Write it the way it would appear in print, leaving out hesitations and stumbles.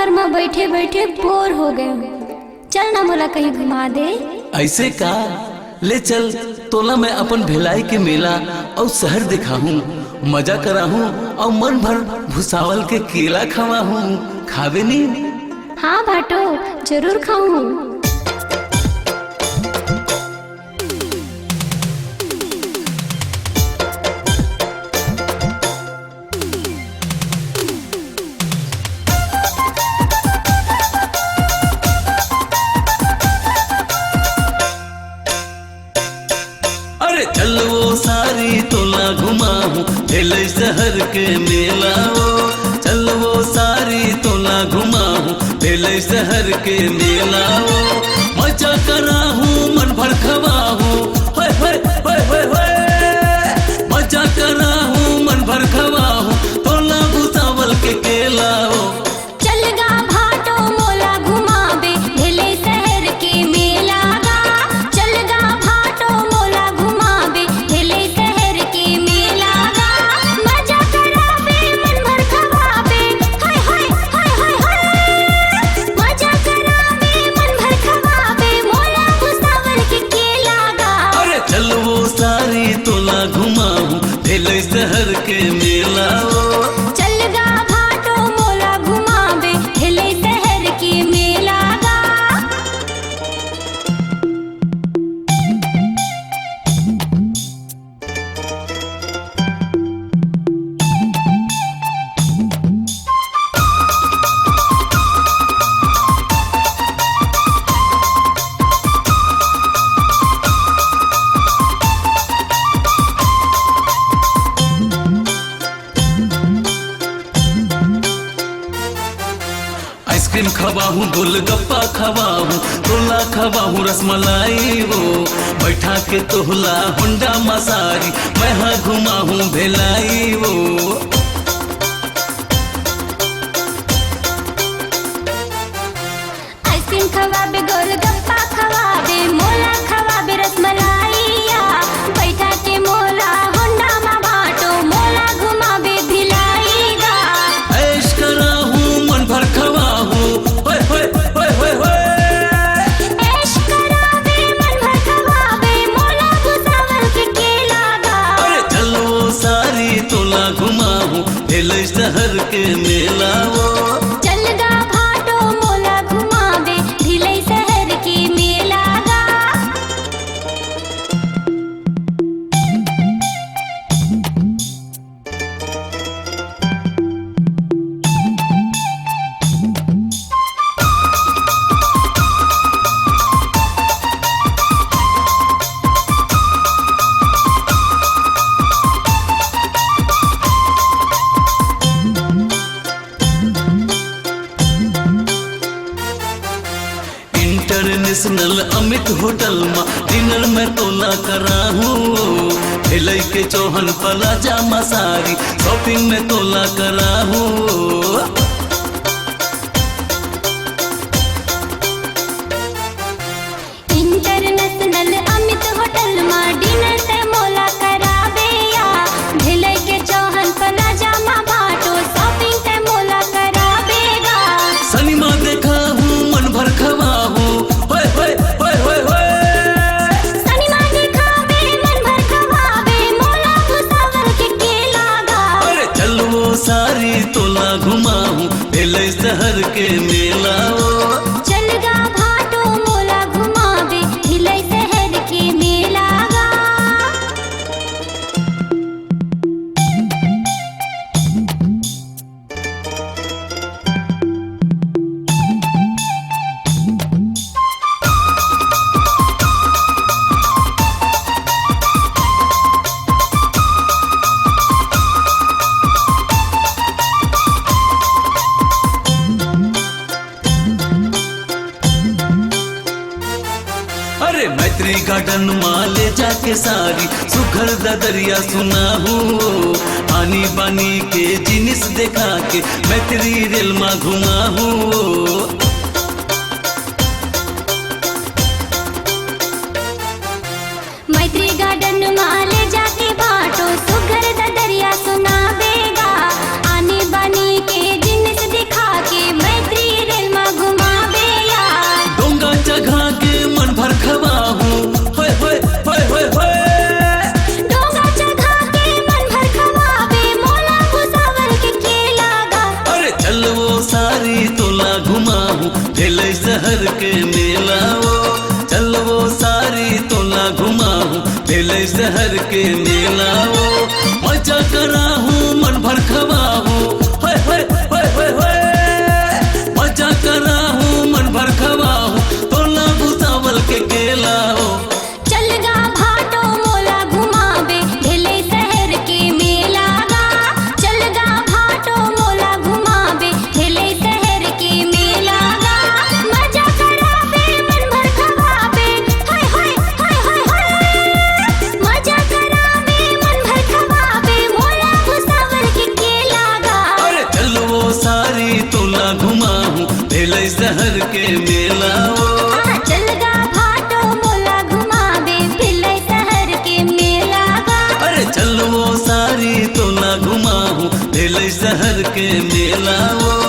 घर में बैठे बैठे बोर हो गए। चल ना मोला कहीं घुमा दे। ऐसे का ले चल तोला मैं अपन भिलाई के मेला और शहर दिखाऊं, मजा कराऊं और मन भर भुसावल के केला खवाऊं। खावे नहीं? हाँ भाटो, जरूर खाऊं। अरे चल वो सारी तोला घुमाऊं, भेलै शहर के मेला ओ। चल वो सारी तोला घुमाऊं, भेलै शहर के मेला ओ। मजा कराहूं मन भर खवाहूं, होय होय होय होय होय। मजा कराहूं मन भर खवाहूं, तोला भुसावल के केला ओ। शहर के मेला ओ। चल गा भाटो मोला घुमाबे, भेलै शहर के मेला गा। आइसक्रीम खवाहूं, गोलगप्पा खवाहूं, तोला खवाहूं रसमलाई वो। बैठा के तोहला होंडा मसारी, मैं हाँ घुमाहूं भेलाई वो। आइसक्रीम खवाबे, गोलगप्पा खवाबे, मोला खवाबे रसमलाइया। बैठा के मोला होंडा मा भाटो, मोला घुमाबे भिलाई गा। ऐश कराहूं मन भर खवाहूं, होय होय होय होय होय। ऐश कराबे मन भर खवाबे, मोला भुसावल के केला गा। अरे चलो सारी तोला घुमाहूं, भेलै शहर के मेला वो। चल गा भाटो मोला घुमाबे, भिलै शहर के मेला गा। इंटरनेशनल अमित होटल में डिनर में तोला कराहूं। भेलै के चौहन प्लाजा मसारी, शॉपिंग में तोला कराहूं। इंटरनेशनल अमित होटल में डिनर ते मोला कराबे या। भेलै के चौहन प्लाजा मा भाटो, शॉपिंग ते मोला कराबेगा। सनिमा देखाहूं मन भर खवाहूं, होय होय होय होय होय। सनिमा दिखाबे मन भर खवाबे, मोला भुसावल के केला गा। अरे चल वो सारी तोला घुमाहूं, भेलै शहर के मेला ओ। चल गा भाटो मोला घुमाबे, भिलै शहर के मेला गा। अरे मैत्री गार्डन माँ ले जाके सारी सुघर ददरिया सुनाहूं। आनी बानी के जिनिस देखा के मैत्री रेल माँ घुमाहूं। मैत्री गार्डन में ले जाके भाटो, सुघर ददरिया सुनाबेगा। आनी बानी के जिनिस दिखा के मैत्री घुमाहूँ भेलै शहर के मेला ओ चल वो सारी तोला घुमाहूँ भेलै शहर के मेला ओ मजा कराहूँ मन भर खवाहूँ होय होय होय होय होय मजा कराहूँ मन भर खवाहूँ तोला भुसावल के केला ओ चलगा भाटो मोला घुमावे भेलै शहर के मेला गा चलगा भाटो मोला घुमावे भेलै शहर के मेला गा मजा करावे मन भर खवावे हाय हाय हाय हाय हाय मजा करावे मन भर खवावे मोला भुसावल के केला गा अरे चल वो सारी तोला घुमाहूँ भेलै शहर के मेला ओ चलगा भाटो मोला घुमावे भेलै शहर के मेला गा अरे चल वो सारी तोला घुमाहूँ भेलै शहर के मेला ओ